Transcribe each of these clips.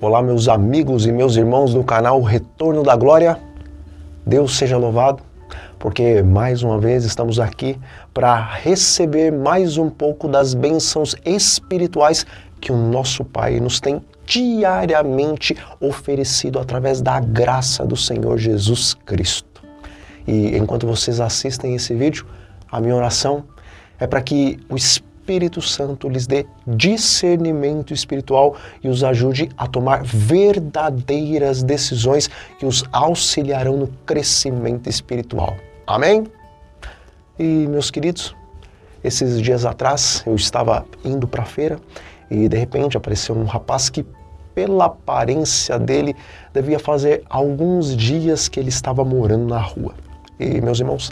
Olá, meus amigos e meus irmãos do canal Retorno da Glória. Deus seja louvado, porque mais uma vez estamos aqui para receber mais um pouco das bênçãos espirituais que o nosso Pai nos tem diariamente oferecido através da graça do Senhor Jesus Cristo. E enquanto vocês assistem esse vídeo, a minha oração é para que o Espírito Santo lhes dê discernimento espiritual e os ajude a tomar verdadeiras decisões que os auxiliarão no crescimento espiritual. Amém? E, meus queridos, esses dias atrás eu estava indo para a feira e de repente apareceu um rapaz que, pela aparência dele, devia fazer alguns dias que ele estava morando na rua. E, meus irmãos,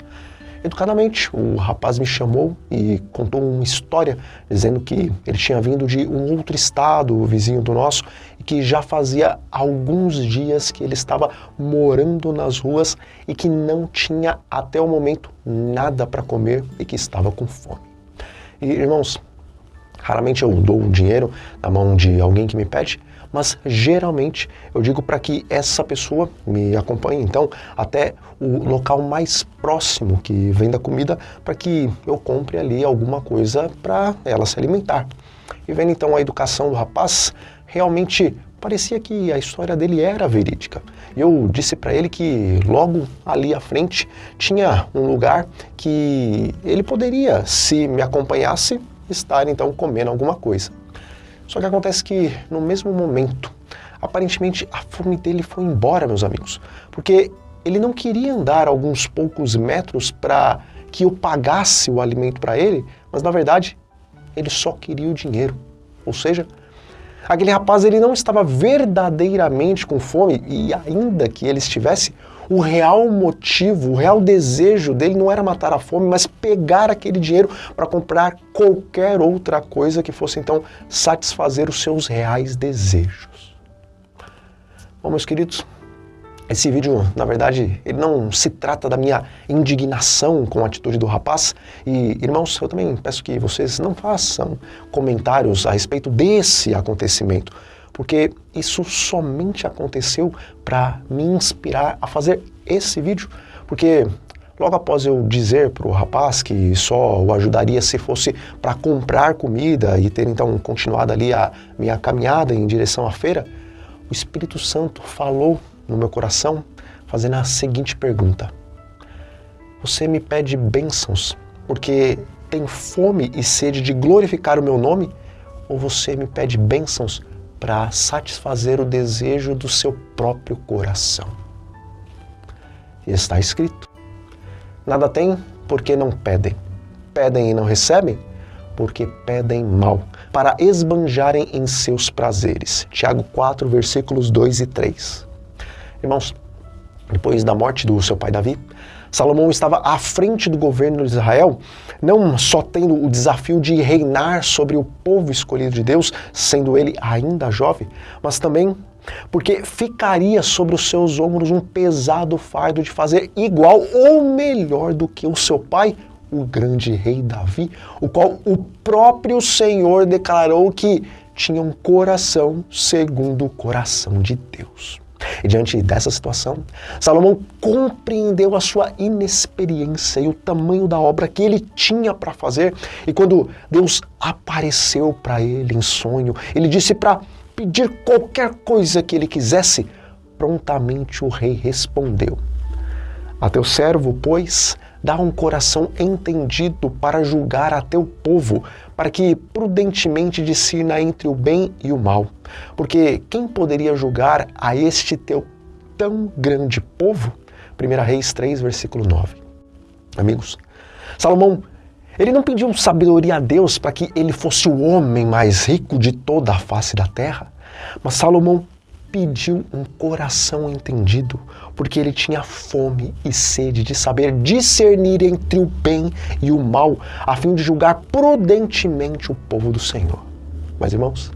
educadamente, o rapaz me chamou e contou uma história dizendo que ele tinha vindo de um outro estado, vizinho do nosso, e que já fazia alguns dias que ele estava morando nas ruas e que não tinha até o momento nada para comer e que estava com fome. E, irmãos, raramente eu dou dinheiro na mão de alguém que me pede, mas geralmente eu digo para que essa pessoa me acompanhe, então, até o local mais próximo que venda comida, para que eu compre ali alguma coisa para ela se alimentar. E vendo então a educação do rapaz, realmente parecia que a história dele era verídica. Eu disse para ele que logo ali à frente tinha um lugar que ele poderia, se me acompanhasse, estar então comendo alguma coisa. Só que acontece que, no mesmo momento, aparentemente a fome dele foi embora, meus amigos, porque ele não queria andar alguns poucos metros para que eu pagasse o alimento para ele, mas na verdade ele só queria o dinheiro. Ou seja, aquele rapaz ele não estava verdadeiramente com fome e ainda que ele estivesse, o real motivo, o real desejo dele não era matar a fome, mas pegar aquele dinheiro para comprar qualquer outra coisa que fosse então satisfazer os seus reais desejos. Bom, meus queridos, esse vídeo, na verdade, ele não se trata da minha indignação com a atitude do rapaz. E, irmãos, eu também peço que vocês não façam comentários a respeito desse acontecimento, porque isso somente aconteceu para me inspirar a fazer esse vídeo, porque logo após eu dizer para o rapaz que só o ajudaria se fosse para comprar comida e ter então continuado ali a minha caminhada em direção à feira, o Espírito Santo falou no meu coração fazendo a seguinte pergunta: você me pede bênçãos porque tem fome e sede de glorificar o meu nome, ou você me pede bênçãos para satisfazer o desejo do seu próprio coração? E está escrito: nada têm porque não pedem, pedem e não recebem porque pedem mal, para esbanjarem em seus prazeres. Tiago 4, versículos 2 e 3. Irmãos, depois da morte do seu pai Davi, Salomão estava à frente do governo de Israel, não só tendo o desafio de reinar sobre o povo escolhido de Deus, sendo ele ainda jovem, mas também porque ficaria sobre os seus ombros um pesado fardo de fazer igual ou melhor do que o seu pai, o grande rei Davi, o qual o próprio Senhor declarou que tinha um coração segundo o coração de Deus. E diante dessa situação, Salomão compreendeu a sua inexperiência e o tamanho da obra que ele tinha para fazer. E quando Deus apareceu para ele em sonho, ele disse para pedir qualquer coisa que ele quisesse. Prontamente o rei respondeu: a teu servo, pois, dá um coração entendido para julgar a teu povo, para que prudentemente discirna entre o bem e o mal. Porque quem poderia julgar a este teu tão grande povo? 1 Reis 3, versículo 9. Amigos, Salomão, ele não pediu sabedoria a Deus para que ele fosse o homem mais rico de toda a face da terra, mas Salomão pediu um coração entendido, porque ele tinha fome e sede de saber discernir entre o bem e o mal, a fim de julgar prudentemente o povo do Senhor. Mas, irmãos,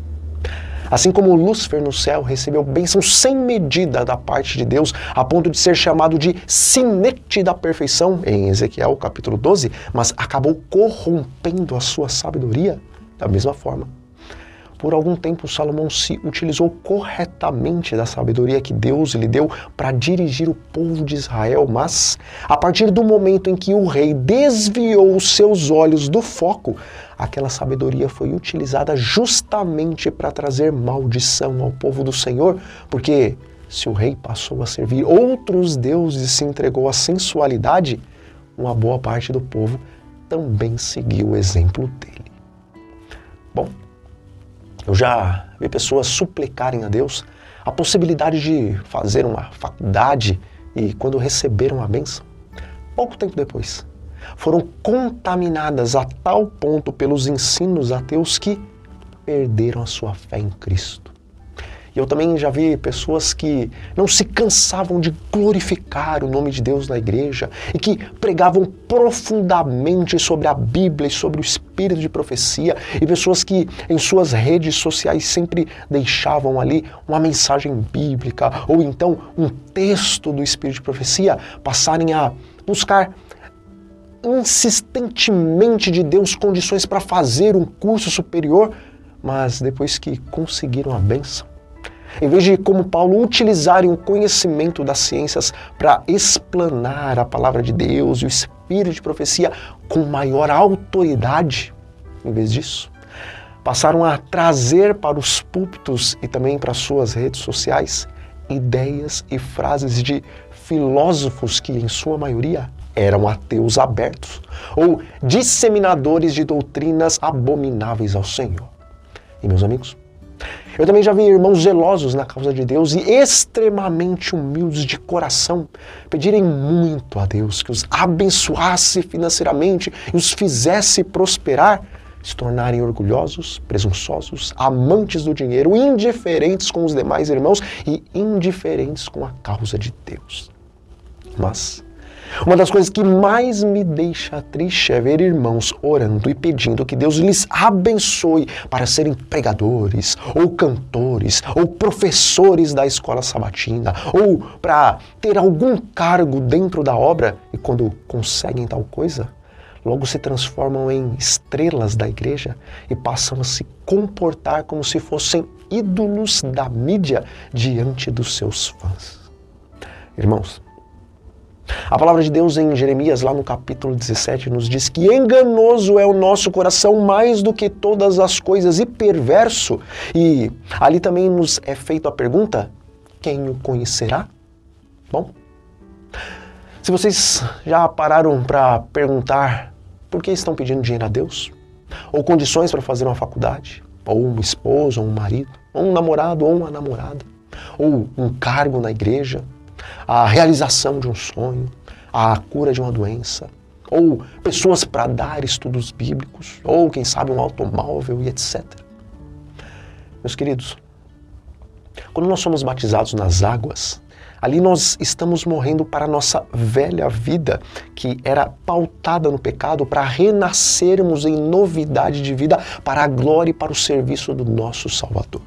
assim como Lúcifer no céu recebeu bênçãos sem medida da parte de Deus, a ponto de ser chamado de sinete da perfeição, em Ezequiel capítulo 12, mas acabou corrompendo a sua sabedoria, da mesma forma, Por algum tempo, Salomão se utilizou corretamente da sabedoria que Deus lhe deu para dirigir o povo de Israel, mas a partir do momento em que o rei desviou os seus olhos do foco, aquela sabedoria foi utilizada justamente para trazer maldição ao povo do Senhor, porque se o rei passou a servir outros deuses e se entregou à sensualidade, uma boa parte do povo também seguiu o exemplo dele. Bom, eu já vi pessoas suplicarem a Deus a possibilidade de fazer uma faculdade e, quando receberam a bênção, pouco tempo depois, foram contaminadas a tal ponto pelos ensinos ateus que perderam a sua fé em Cristo. E eu também já vi pessoas que não se cansavam de glorificar o nome de Deus na igreja e que pregavam profundamente sobre a Bíblia e sobre o espírito de profecia, e pessoas que em suas redes sociais sempre deixavam ali uma mensagem bíblica ou então um texto do espírito de profecia, passarem a buscar insistentemente de Deus condições para fazer um curso superior, mas depois que conseguiram a bênção, em vez de, como Paulo, utilizarem o conhecimento das ciências para explanar a palavra de Deus e o espírito de profecia com maior autoridade, em vez disso, passaram a trazer para os púlpitos e também para suas redes sociais ideias e frases de filósofos que, em sua maioria, eram ateus abertos ou disseminadores de doutrinas abomináveis ao Senhor. E, meus amigos, eu também já vi irmãos zelosos na causa de Deus e extremamente humildes de coração pedirem muito a Deus que os abençoasse financeiramente e os fizesse prosperar, se tornarem orgulhosos, presunçosos, amantes do dinheiro, indiferentes com os demais irmãos e indiferentes com a causa de Deus. Mas uma das coisas que mais me deixa triste é ver irmãos orando e pedindo que Deus lhes abençoe para serem pregadores, ou cantores, ou professores da escola sabatina, ou para ter algum cargo dentro da obra, e quando conseguem tal coisa, logo se transformam em estrelas da igreja e passam a se comportar como se fossem ídolos da mídia diante dos seus fãs. Irmãos, a palavra de Deus em Jeremias, lá no capítulo 17, nos diz que enganoso é o nosso coração mais do que todas as coisas e perverso. E ali também nos é feita a pergunta, quem o conhecerá? Bom, se vocês já pararam para perguntar por que estão pedindo dinheiro a Deus, ou condições para fazer uma faculdade, ou um esposo, ou um marido, ou um namorado, ou uma namorada, ou um cargo na igreja, a realização de um sonho, a cura de uma doença, ou pessoas para dar estudos bíblicos, ou quem sabe um automóvel e etc. Meus queridos, quando nós somos batizados nas águas, ali nós estamos morrendo para a nossa velha vida, que era pautada no pecado, para renascermos em novidade de vida, para a glória e para o serviço do nosso Salvador.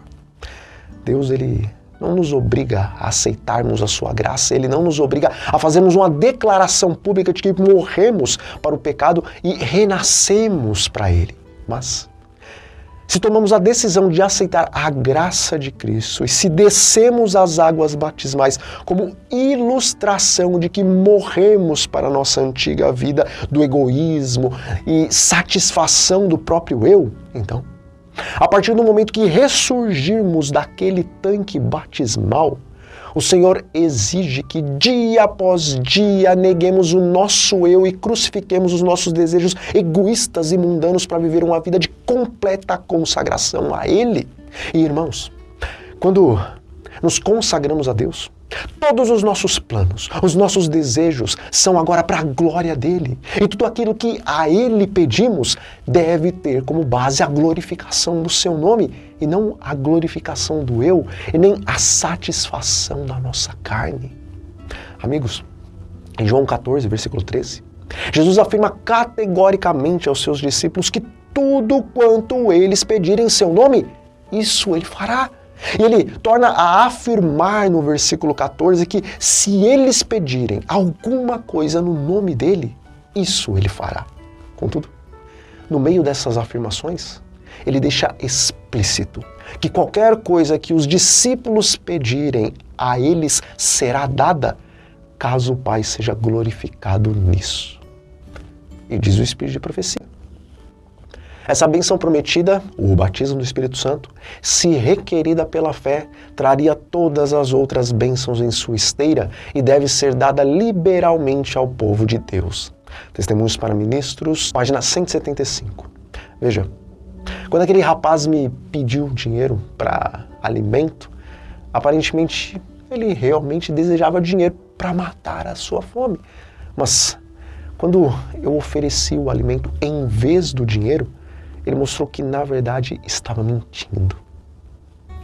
Deus, Ele não nos obriga a aceitarmos a sua graça, Ele não nos obriga a fazermos uma declaração pública de que morremos para o pecado e renascemos para Ele. Mas, se tomamos a decisão de aceitar a graça de Cristo e se descemos as águas batismais como ilustração de que morremos para a nossa antiga vida do egoísmo e satisfação do próprio eu, então, a partir do momento que ressurgirmos daquele tanque batismal, o Senhor exige que dia após dia neguemos o nosso eu e crucifiquemos os nossos desejos egoístas e mundanos para viver uma vida de completa consagração a Ele. E irmãos, quando nos consagramos a Deus, todos os nossos planos, os nossos desejos são agora para a glória dEle. E tudo aquilo que a Ele pedimos deve ter como base a glorificação do Seu nome e não a glorificação do eu e nem a satisfação da nossa carne. Amigos, em João 14, versículo 13, Jesus afirma categoricamente aos seus discípulos que tudo quanto eles pedirem em Seu nome, isso Ele fará. E Ele torna a afirmar no versículo 14 que se eles pedirem alguma coisa no nome dEle, isso Ele fará. Contudo, no meio dessas afirmações, Ele deixa explícito explícito que qualquer coisa que os discípulos pedirem a eles será dada, caso o Pai seja glorificado nisso. E diz o Espírito de profecia. Essa bênção prometida, o batismo do Espírito Santo, se requerida pela fé, traria todas as outras bênçãos em sua esteira e deve ser dada liberalmente ao povo de Deus. Testemunhos para Ministros, página 175. Veja, quando aquele rapaz me pediu dinheiro para alimento, aparentemente ele realmente desejava dinheiro para matar a sua fome. Mas quando eu ofereci o alimento em vez do dinheiro, ele mostrou que, na verdade, estava mentindo.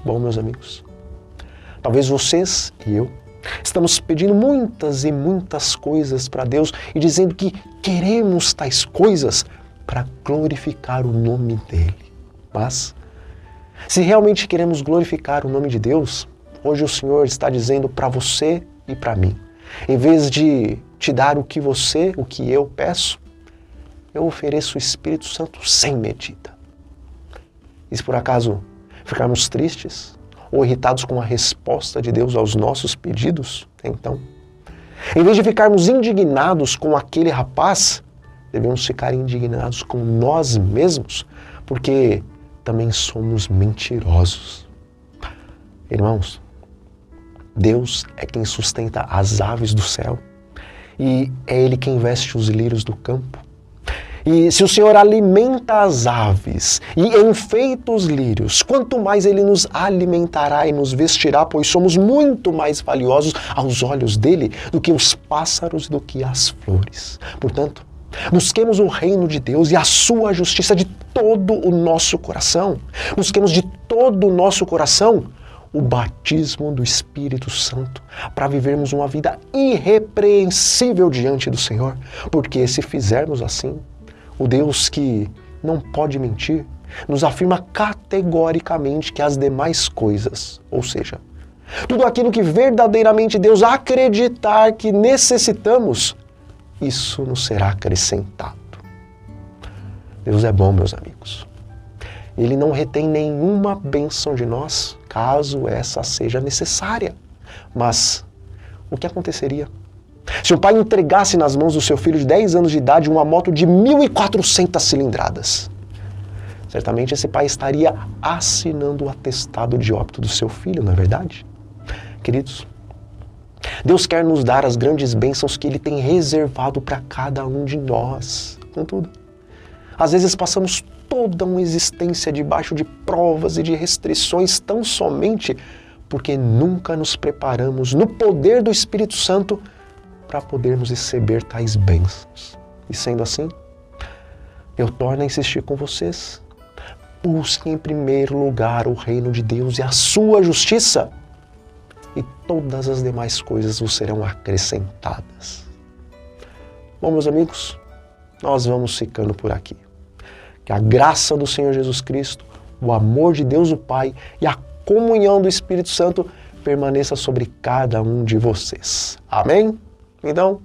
Bom, meus amigos, talvez vocês e eu estamos pedindo muitas e muitas coisas para Deus e dizendo que queremos tais coisas para glorificar o nome dEle. Mas, se realmente queremos glorificar o nome de Deus, hoje o Senhor está dizendo para você e para mim, em vez de te dar o que eu peço, eu ofereço o Espírito Santo sem medida. E se por acaso ficarmos tristes ou irritados com a resposta de Deus aos nossos pedidos, então, em vez de ficarmos indignados com aquele rapaz, devemos ficar indignados com nós mesmos, porque também somos mentirosos. Irmãos, Deus é quem sustenta as aves do céu e é Ele quem veste os lírios do campo. E se o Senhor alimenta as aves e enfeita os lírios, quanto mais Ele nos alimentará e nos vestirá, pois somos muito mais valiosos aos olhos dEle do que os pássaros e do que as flores. Portanto, busquemos o reino de Deus e a sua justiça de todo o nosso coração. Busquemos de todo o nosso coração o batismo do Espírito Santo para vivermos uma vida irrepreensível diante do Senhor. Porque se fizermos assim, o Deus que não pode mentir nos afirma categoricamente que as demais coisas, ou seja, tudo aquilo que verdadeiramente Deus acreditar que necessitamos, isso nos será acrescentado. Deus é bom, meus amigos. Ele não retém nenhuma bênção de nós, caso essa seja necessária. Mas o que aconteceria se o pai entregasse nas mãos do seu filho de 10 anos de idade uma moto de 1.400 cilindradas? Certamente esse pai estaria assinando o atestado de óbito do seu filho, não é verdade? Queridos, Deus quer nos dar as grandes bênçãos que Ele tem reservado para cada um de nós. Contudo, às vezes passamos toda uma existência debaixo de provas e de restrições tão somente porque nunca nos preparamos no poder do Espírito Santo para podermos receber tais bênçãos. E sendo assim, eu torno a insistir com vocês. Busquem em primeiro lugar o reino de Deus e a sua justiça, e todas as demais coisas vos serão acrescentadas. Bom, meus amigos, nós vamos ficando por aqui. Que a graça do Senhor Jesus Cristo, o amor de Deus o Pai e a comunhão do Espírito Santo permaneça sobre cada um de vocês. Amém? Então,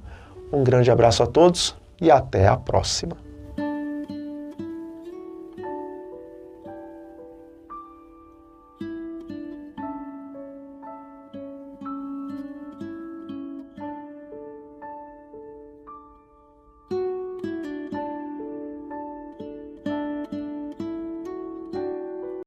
um grande abraço a todos e até a próxima.